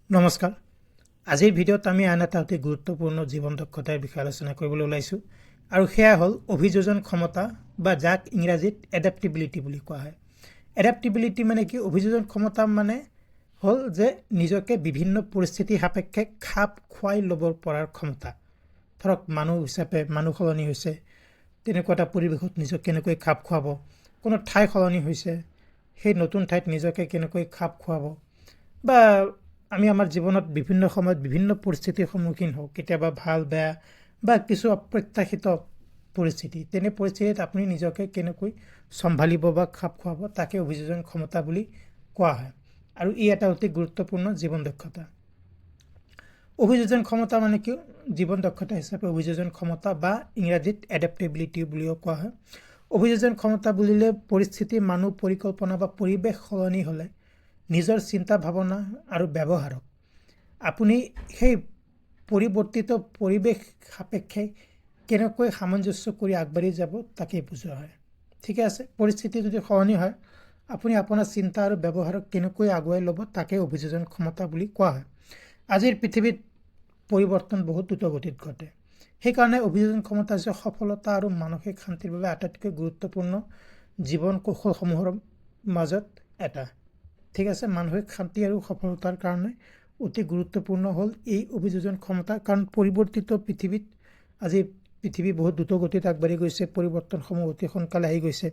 নমস্কাৰ। আজিৰ ভিডিঅ'ত আমি আন এটা অতি গুৰুত্বপূৰ্ণ জীৱন দক্ষতাৰ বিষয়ে আলোচনা কৰিবলৈ ওলাইছোঁ আৰু সেয়া হ'ল অভিযোজন ক্ষমতা বা যাক ইংৰাজীত এডাপ্টেবিলিটি বুলি কোৱা হয়। এডাপ্টেবিলিটি মানে কি? অভিযোজন ক্ষমতা মানে হ'ল যে নিজকে বিভিন্ন পৰিস্থিতি সাপেক্ষে খাপ খুৱাই ল'ব পৰাৰ ক্ষমতা। ধৰক মানুহ হিচাপে মানুহ সলনি হৈছে, তেনেকুৱা এটা পৰিৱেশত নিজক কেনেকৈ খাপ খুৱাব, কোনো ঠাই সলনি হৈছে, সেই নতুন ঠাইত নিজকে কেনেকৈ খাপ খুৱাব, বা আমি আমাৰ জীৱনত বিভিন্ন সময়ত বিভিন্ন পৰিস্থিতিৰ সন্মুখীন হওঁ, কেতিয়াবা ভাল বেয়া বা কিছু অপ্ৰত্যাশিত পৰিস্থিতি। তেনে পৰিস্থিতিত আপুনি নিজকে কেনেকৈ চম্ভালিব বা খাপ খুৱাব, তাকে অভিযোজন ক্ষমতা বুলি কোৱা হয় আৰু ই এটা অতি গুৰুত্বপূৰ্ণ জীৱন দক্ষতা। অভিযোজন ক্ষমতা মানে কি? জীৱন দক্ষতা হিচাপে অভিযোজন ক্ষমতা বা ইংৰাজীত এডাপ্টেবিলিটি বুলিও কোৱা হয়। অভিযোজন ক্ষমতা বুলিলে পৰিস্থিতি, মানুহ, পৰিকল্পনা বা পৰিৱেশ সলনি হ'লে নিজৰ চিন্তা ভাৱনা আৰু ব্যৱহাৰক আপুনি সেই পৰিৱৰ্তিত পৰিৱেশ সাপেক্ষে কেনেকৈ সামঞ্জস্য কৰি আগবাঢ়ি যাব, তাকেই বুজোৱা হয়। ঠিকে আছে, পৰিস্থিতি যদি সলনি হয়, আপুনি আপোনাৰ চিন্তা আৰু ব্যৱহাৰক কেনেকৈ আগুৱাই ল'ব, তাকে অভিযোজন ক্ষমতা বুলি কোৱা হয়। আজিৰ পৃথিৱীত পৰিৱৰ্তন বহুত দ্ৰুতগতিত ঘটে। সেইকাৰণে অভিযোজন ক্ষমতা হৈছে সফলতা আৰু মানসিক শান্তিৰ বাবে আটাইতকৈ গুৰুত্বপূৰ্ণ জীৱন কৌশলসমূহৰ মাজত এটা। ঠিক আছে, মানসিক শান্তি আৰু সফলতাৰ কাৰণে অতি গুৰুত্বপূৰ্ণ হ'ল এই অভিযোজন ক্ষমতা। কাৰণ পৰিৱৰ্তিত পৃথিৱীত আজি পৃথিৱী বহুত দ্ৰুতগতিত আগবাঢ়ি গৈছে, পৰিৱৰ্তনসমূহ অতি সোনকালে আহি গৈছে।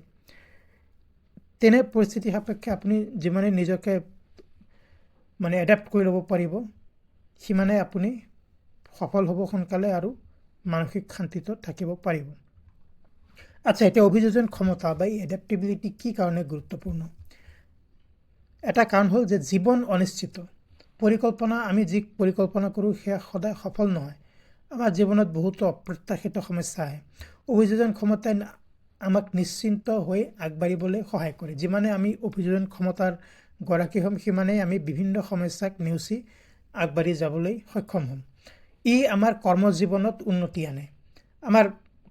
তেনে পৰিস্থিতি সাপেক্ষে আপুনি যিমানে নিজকে এডাপ্ট কৰি ল'ব পাৰিব, সিমানে আপুনি সফল হ'ব সোনকালে আৰু মানসিক শান্তিত থাকিব পাৰিব। আচ্ছা, এতিয়া অভিযোজন ক্ষমতা বা এডাপ্টেবিলিটি কি কাৰণে গুৰুত্বপূৰ্ণ? এটা কাৰণ হ'ল যে জীৱন অনিশ্চিত। পৰিকল্পনা, আমি যি পৰিকল্পনা কৰোঁ সেয়া সদায় সফল নহয়। আমাৰ জীৱনত বহুতো অপ্ৰত্যাশিত সমস্যা আহে। অভিযোজন ক্ষমতাই আমাক নিশ্চিন্ত হৈ আগবাঢ়িবলৈ সহায় কৰে। যিমানে আমি অভিযোজন ক্ষমতাৰ গৰাকী হ'ম, সিমানেই আমি বিভিন্ন সমস্যাক নেওচি আগবাঢ়ি যাবলৈ সক্ষম হ'ম। ই আমাৰ কৰ্মজীৱনত উন্নতি আনে। আমাৰ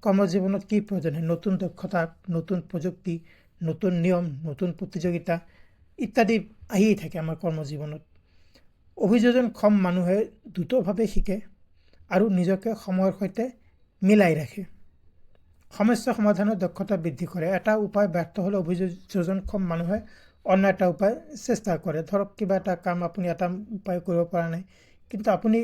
কৰ্মজীৱনত কি প্ৰয়োজন হয়? নতুন দক্ষতা, নতুন প্ৰযুক্তি, নতুন নিয়ম, নতুন প্ৰতিযোগিতা ইত্যাদি আহিয়েই থাকে আমাৰ কৰ্মজীৱনত। অভিযোজনক্ষম মানুহে দ্ৰুতভাৱে শিকে আৰু নিজকে সময়ৰ সৈতে মিলাই ৰাখে। সমস্যা সমাধানৰ দক্ষতা বৃদ্ধি কৰে। এটা উপায় ব্যৰ্থ হ'লে অভিযোজনক্ষম মানুহে অন্য এটা উপায় চেষ্টা কৰে। ধৰক কিবা এটা কাম আপুনি এটা উপায় কৰিব পৰা নাই, কিন্তু আপুনি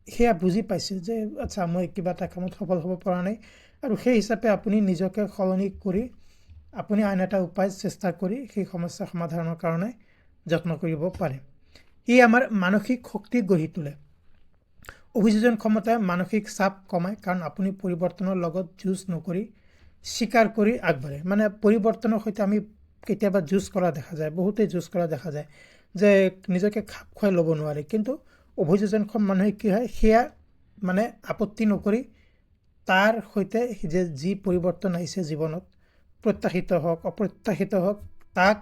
সেয়া বুজি পাইছে যে আচ্ছা, মই কিবা এটা কামত সফল হ'ব পৰা নাই, আৰু সেই হিচাপে আপুনি নিজকে সলনি কৰি আপুনি আন এটা উপায় চেষ্টা কৰি সেই সমস্যা সমাধানৰ কাৰণে যত্ন কৰিব পাৰে। ই আমাৰ মানসিক শক্তি গঢ়ি তোলে। অভিযোজন ক্ষমতাই মানসিক চাপ কমায়, কাৰণ আপুনি পৰিৱৰ্তনৰ লগত যুঁজ নকৰি স্বীকাৰ কৰি আগবাঢ়ে। পৰিৱৰ্তনৰ সৈতে আমি কেতিয়াবা যুঁজ কৰা দেখা যায়, বহুতেই যুঁজ কৰা দেখা যায় যে নিজকে খাপ খুৱাই ল'ব নোৱাৰে। কিন্তু অভিযোজনক্ষম মানুহে কি হয়, সেয়া আপত্তি নকৰি তাৰ সৈতে যে যি পৰিৱৰ্তন আহিছে জীৱনত, প্ৰত্যাশিত হওক অপ্ৰত্যাশিত হওক, তাক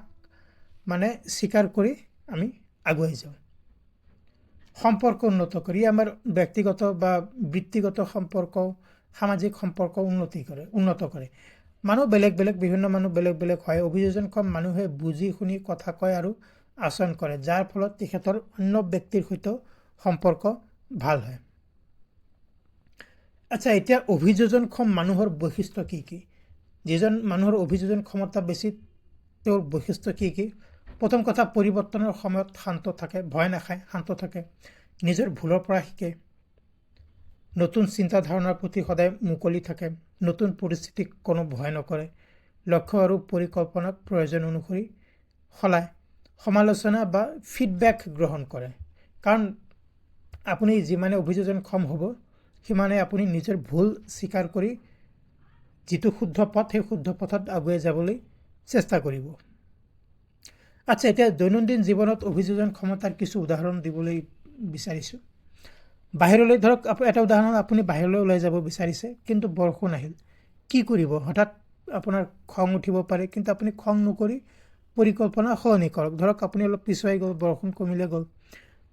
স্বীকাৰ কৰি আমি আগুৱাই যাওঁ। সম্পৰ্ক উন্নত কৰি আমাৰ ব্যক্তিগত বা বৃত্তিগত সম্পৰ্ক, সামাজিক সম্পৰ্ক উন্নত কৰে। মানুহ বেলেগ বেলেগ, বিভিন্ন মানুহ বেলেগ বেলেগ হয়। অভিযোজনক্ষম মানুহে বুজি শুনি কথা কয় আৰু আচৰণ কৰে, যাৰ ফলত তেখেতৰ অন্য ব্যক্তিৰ সৈতেও সম্পৰ্ক ভাল হয়। আচ্ছা, এতিয়া অভিযোজনক্ষম মানুহৰ বৈশিষ্ট্য কি কি? যিজন মানুহৰ অভিযোজন ক্ষমতা বেছি, তেওঁৰ বৈশিষ্ট্য কি কি? প্ৰথম কথা, পৰিৱৰ্তনৰ সময়ত শান্ত থাকে, ভয় নাখায়, শান্ত থাকে, নিজৰ ভুলৰ পৰা শিকে, নতুন চিন্তাধাৰণাৰ প্ৰতি সদায় মুকলি থাকে, নতুন পৰিস্থিতিক কোনো ভয় নকৰে, লক্ষ্য আৰু পৰিকল্পনাক প্ৰয়োজন অনুসৰি সলায়, সমালোচনা বা ফিডবেক গ্ৰহণ কৰে। কাৰণ আপুনি যিমানে অভিযোজনক্ষম হ'ব, সিমানে আপুনি নিজৰ ভুল স্বীকাৰ কৰি যিটো শুদ্ধ পথ, সেই শুদ্ধ পথত আগুৱাই যাবলৈ চেষ্টা কৰিব। আচ্ছা, এতিয়া দৈনন্দিন জীৱনত অভিযোজন ক্ষমতাৰ কিছু উদাহৰণ দিবলৈ বিচাৰিছোঁ। বাহিৰলৈ, ধৰক এটা উদাহৰণ, আপুনি বাহিৰলৈ ওলাই যাব বিচাৰিছে, কিন্তু বৰষুণ আহিল, কি কৰিব? হঠাৎ আপোনাৰ খং উঠিব পাৰে, কিন্তু আপুনি খং নকৰি পৰিকল্পনা সলনি কৰক। ধৰক আপুনি অলপ পিছুৱাই গ'ল, বৰষুণ কমিলে গ'ল।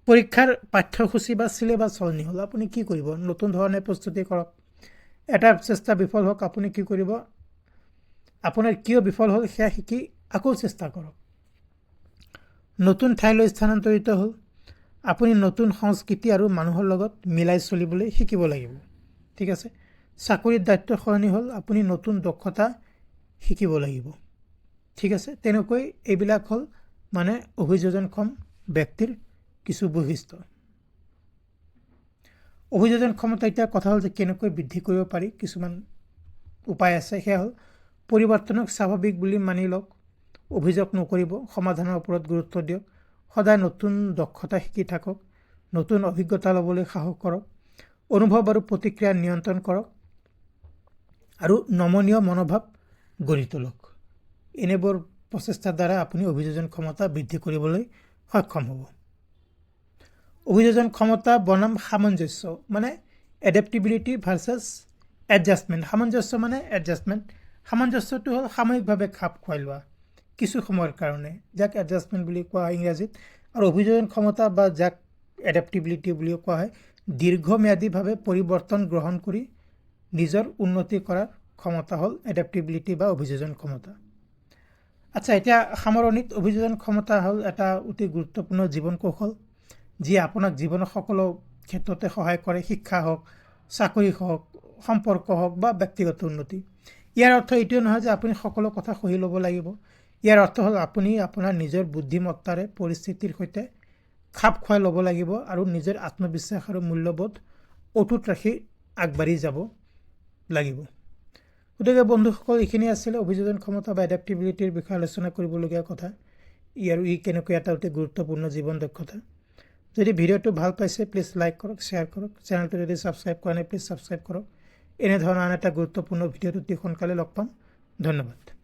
পৰীক্ষাৰ পাঠ্যসূচী বা চিলেবাছ সলনি হ'ল, আপুনি কি কৰিব? নতুন ধৰণে প্ৰস্তুতি কৰক। এটা চেষ্টা বিফল হওক, আপুনি কি কৰিব? আপোনাৰ কিয় বিফল হ'ল সেয়া শিকি আকৌ চেষ্টা কৰক। নতুন ঠাইলৈ স্থানান্তৰিত হ'ল, আপুনি নতুন সংস্কৃতি আৰু মানুহৰ লগত মিলাই চলিবলৈ শিকিব লাগিব। ঠিক আছে, চাকৰিৰ দায়িত্ব সলনি হ'ল আপুনি নতুন দক্ষতা শিকিব লাগিব। ঠিক আছে, তেনেকৈ এইবিলাক হ'ল মানে অভিযোজনক্ষম ব্যক্তিৰ কিছু বৈশিষ্ট্য। অভিযোজন ক্ষমতা এতিয়া কথা হ'ল যে কেনেকৈ বৃদ্ধি কৰিব পাৰি, কিছুমান উপায় আছে। সেয়া হ'ল পৰিৱৰ্তনক স্বাভাৱিক বুলি মানি লওক, অভিযোগ নকৰিব, সমাধানৰ ওপৰত গুৰুত্ব দিয়ক, সদায় নতুন দক্ষতা শিকি থাকক, নতুন অভিজ্ঞতা ল'বলৈ সাহস কৰক, অনুভৱ আৰু প্ৰতিক্ৰিয়া নিয়ন্ত্ৰণ কৰক আৰু নমনীয় মনোভাৱ গঢ়ি তোলক। এনেবোৰ প্ৰচেষ্টাৰ দ্বাৰা আপুনি অভিযোজন ক্ষমতা বৃদ্ধি কৰিবলৈ সক্ষম হ'ব। অভিযোজন ক্ষমতা বনাম সামঞ্জস্য মানে এডেপ্টিবিলিটি ভাৰ্চেছ এডজাষ্টমেণ্ট। সামঞ্জস্য মানে এডজাষ্টমেণ্ট। সামঞ্জস্যটো হ'ল সাময়িকভাৱে খাপ খুৱাই লোৱা কিছু সময়ৰ কাৰণে, যাক এডজাষ্টমেণ্ট বুলি কোৱা হয় ইংৰাজীত। আৰু অভিযোজন ক্ষমতা বা যাক এডেপ্টিবিলিটি বুলিও কোৱা হয়, দীৰ্ঘম্যাদীভাৱে পৰিৱৰ্তন গ্ৰহণ কৰি নিজৰ উন্নতি কৰাৰ ক্ষমতা হ'ল এডেপ্টিবিলিটি বা অভিযোজন ক্ষমতা। আচ্ছা, এতিয়া সামৰণিত অভিযোজন ক্ষমতা হ'ল এটা অতি গুৰুত্বপূৰ্ণ জীৱন কৌশল, যিয়ে আপোনাক জীৱনৰ সকলো ক্ষেত্ৰতে সহায় কৰে, শিক্ষা হওক, চাকৰি হওক, সম্পৰ্ক হওক বা ব্যক্তিগত উন্নতি। ইয়াৰ অৰ্থ এইটোৱে নহয় যে আপুনি সকলো কথা সহি ল'ব লাগিব। ইয়াৰ অৰ্থ হ'ল আপুনি আপোনাৰ নিজৰ বুদ্ধিমত্তাৰে পৰিস্থিতিৰ সৈতে খাপ খুৱাই ল'ব লাগিব আৰু নিজৰ আত্মবিশ্বাস আৰু মূল্যবোধ অটুট ৰাখি আগবাঢ়ি যাব লাগিব। গতিকে বন্ধুসকল, এইখিনি আছিলে অভিযোজন ক্ষমতা বা এডাপ্টিবিলিটিৰ বিষয়ে আলোচনা কৰিবলগীয়া কথা। ই কেনেকৈ এটা অতি গুৰুত্বপূৰ্ণ জীৱন দক্ষতা। যদি ভিডিঅ'টো ভাল পাইছে প্লিজ লাইক কৰক, শ্বেয়াৰ কৰক। চেনেলটো যদি ছাবস্ক্ৰাইব কৰা নাই প্লিজ ছাবস্ক্ৰাইব কৰক। এনেধৰণৰ আন এটা গুৰুত্বপূৰ্ণ ভিডিঅ'ত অতি সোনকালে লগ পাম। ধন্যবাদ।